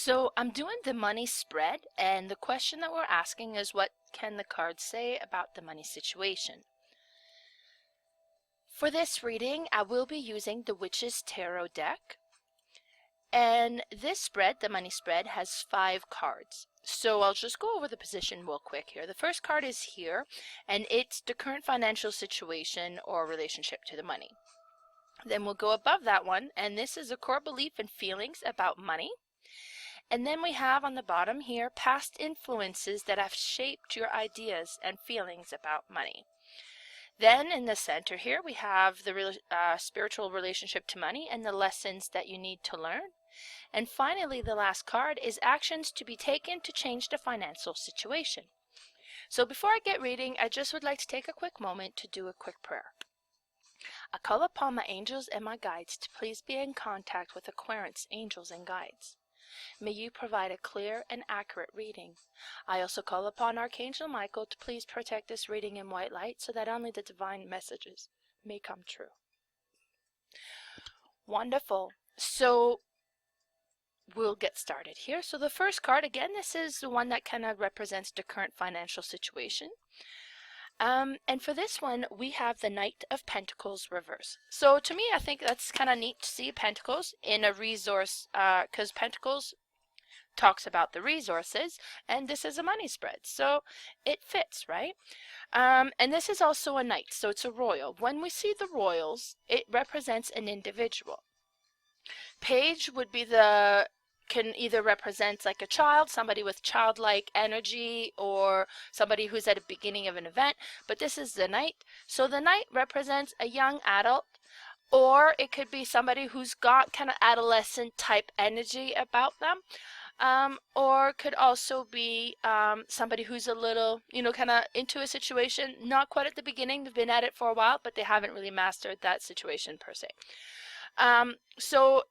So I'm doing the money spread, and the question that we're asking is, what can the cards say about the money situation? For this reading, I will be using the Witch's Tarot deck, and this spread, the money spread, has 5 cards. So I'll just go over the position real quick here. The first card is here, and it's the current financial situation or relationship to the money. Then we'll go above that one, and this is a core belief and feelings about money. And then we have on the bottom here, past influences that have shaped your ideas and feelings about money. Then in the center here, we have the spiritual relationship to money and the lessons that you need to learn. And finally, the last card is actions to be taken to change the financial situation. So before I get reading, I just would like to take a quick moment to do a quick prayer. I call upon my angels and my guides to please be in contact with Aquarians, angels, and guides. May you provide a clear and accurate reading. I also call upon Archangel Michael to please protect this reading in white light so that only the divine messages may come true. Wonderful. So we'll get started here. So the first card, again, this is the one that kind of represents the current financial situation. And for this one, we have the Knight of Pentacles reverse. So to me, I think that's kind of neat to see Pentacles in a resource, because Pentacles talks about the resources, and this is a money spread, so it fits, right? And this is also a knight, so it's a royal. When we see the royals, it represents an individual. Page would be can either represent like a child, somebody with childlike energy, or somebody who's at the beginning of an event, but this is the knight. So the knight represents a young adult, or it could be somebody who's got kind of adolescent type energy about them. Or could also be somebody who's a little, kind of into a situation, not quite at the beginning, they've been at it for a while, but they haven't really mastered that situation per se. So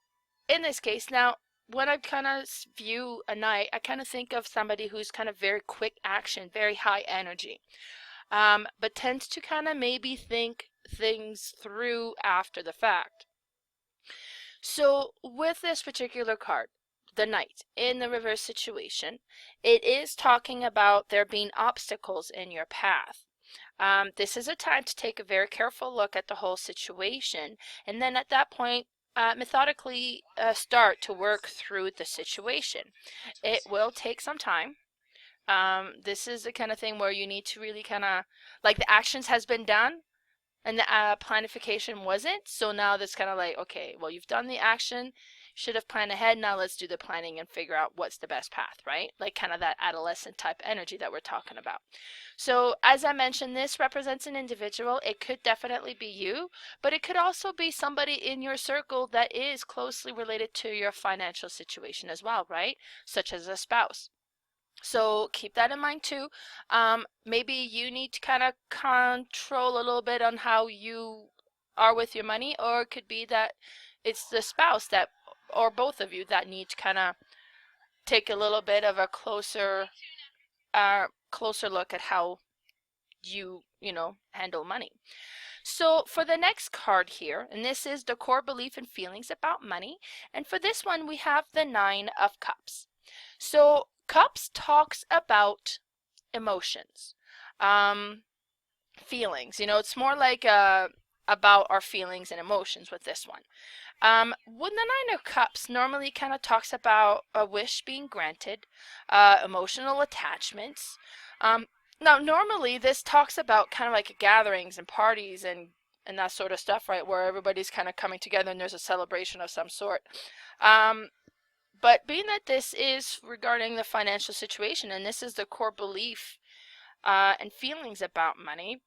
in this case, now, when I kind of view a knight, I kind of think of somebody who's kind of very quick action, very high energy, but tends to kind of maybe think things through after the fact. So with this particular card, the knight in the reverse situation, it is talking about there being obstacles in your path. This is a time to take a very careful look at the whole situation, and then at that point methodically start to work through the situation. It will take some time. This is the kind of thing where you need to really kind of, like, the actions has been done and the planification wasn't, so now that's kind of like, okay, well, you've done the action, should have planned ahead, now let's do the planning and figure out what's the best path, right? Like kind of that adolescent type energy that we're talking about. So as I mentioned, this represents an individual. It could definitely be you, but it could also be somebody in your circle that is closely related to your financial situation as well, right? Such as a spouse. So keep that in mind too. Maybe you need to kind of control a little bit on how you are with your money, or it could be that it's the spouse that, or both of you, that need to kind of take a little bit of a closer look at how you handle money. So for the next card here, and this is the core belief and feelings about money, and for this one we have the Nine of Cups. So Cups talks about emotions, feelings. It's more like about our feelings and emotions with this one. When the Nine of Cups normally kind of talks about a wish being granted, emotional attachments. Now, normally this talks about kind of like gatherings and parties and that sort of stuff, right, where everybody's kind of coming together and there's a celebration of some sort. But being that this is regarding the financial situation, and this is the core belief and feelings about money,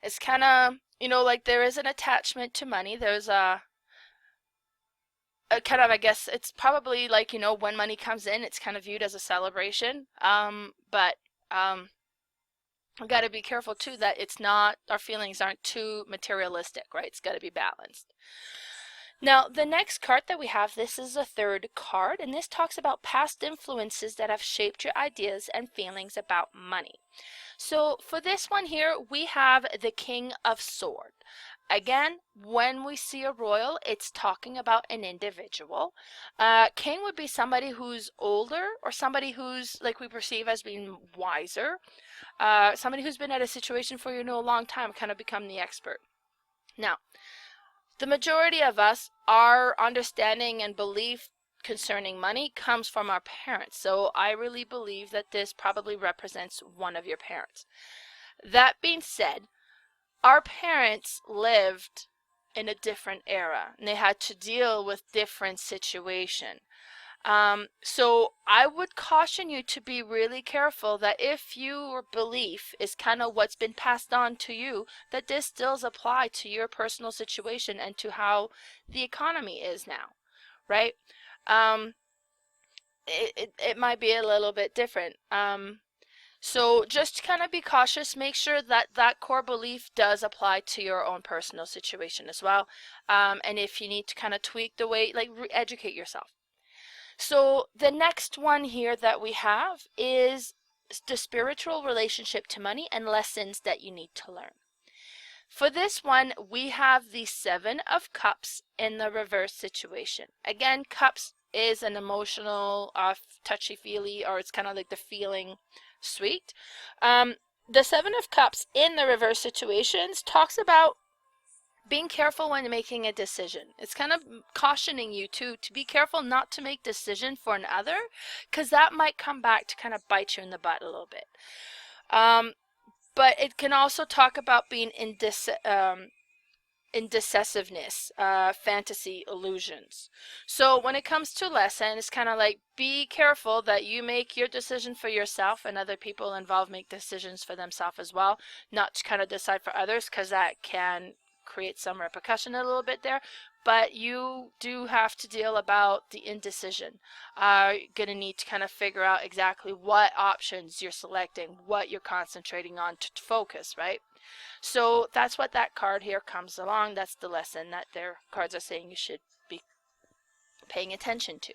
it's kind of, like there is an attachment to money. There's a kind of, I guess, it's probably like, when money comes in, it's kind of viewed as a celebration. But we got to be careful too that it's not, our feelings aren't too materialistic, right? It's got to be balanced. Now, the next card that we have, this is a third card, and this talks about past influences that have shaped your ideas and feelings about money. So for this one here, we have the King of Swords. again, when we see a royal, it's talking about an individual. King would be somebody who's older, or somebody who's like we perceive as being wiser. Somebody who's been at a situation for a long time, kind of become the expert. Now, the majority of us, our understanding and belief concerning money comes from our parents. So I really believe that this probably represents one of your parents. That being said, our parents lived in a different era and they had to deal with different situation. So I would caution you to be really careful that if your belief is kind of what's been passed on to you, that this still apply to your personal situation and to how the economy is now, right? Um, it might be a little bit different. So just kind of be cautious. Make sure that that core belief does apply to your own personal situation as well. And if you need to kind of tweak the way, like educate yourself. So the next one here that we have is the spiritual relationship to money and lessons that you need to learn. For this one, we have the Seven of Cups in the reverse situation. Again, cups is an emotional, touchy-feely, or it's kind of like the feeling sweet. The Seven of Cups in the reverse situations talks about being careful when making a decision. It's kind of cautioning you to be careful not to make decision for another, because that might come back to kind of bite you in the butt a little bit. But it can also talk about being indecisiveness, fantasy illusions. So when it comes to lesson, it's kind of like be careful that you make your decision for yourself and other people involved make decisions for themselves as well, not to kind of decide for others, because that can create some repercussion a little bit there. But you do have to deal about the indecision. You're going to need to kind of figure out exactly what options you're selecting, what you're concentrating on to focus, right? So that's what that card here comes along. That's the lesson that their cards are saying you should be paying attention to.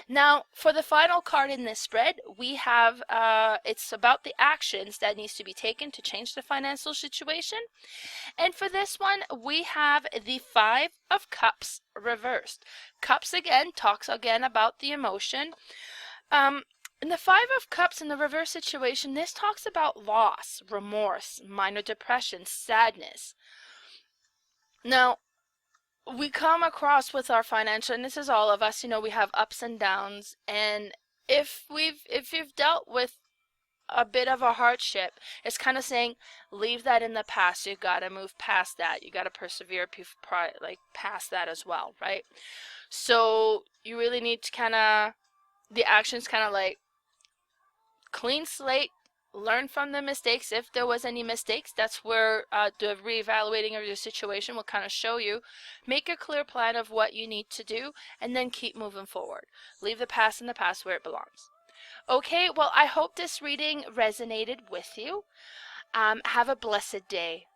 Now, for the final card in this spread, we have, it's about the actions that needs to be taken to change the financial situation. And for this one, we have the Five of Cups reversed. Cups again talks again about the emotion. In the Five of Cups in the reverse situation, this talks about loss, remorse, minor depression, sadness. Now, we come across with our financial, and this is all of us, we have ups and downs, and if you've dealt with a bit of a hardship, it's kind of saying leave that in the past. You got to move past that. You got to persevere past that as well, right? So you really need to kind of, the actions kind of like clean slate, learn from the mistakes. If there was any mistakes, that's where the reevaluating of your situation will kind of show you. Make a clear plan of what you need to do, and then keep moving forward. Leave the past in the past where it belongs. Okay, well, I hope this reading resonated with you. Have a blessed day.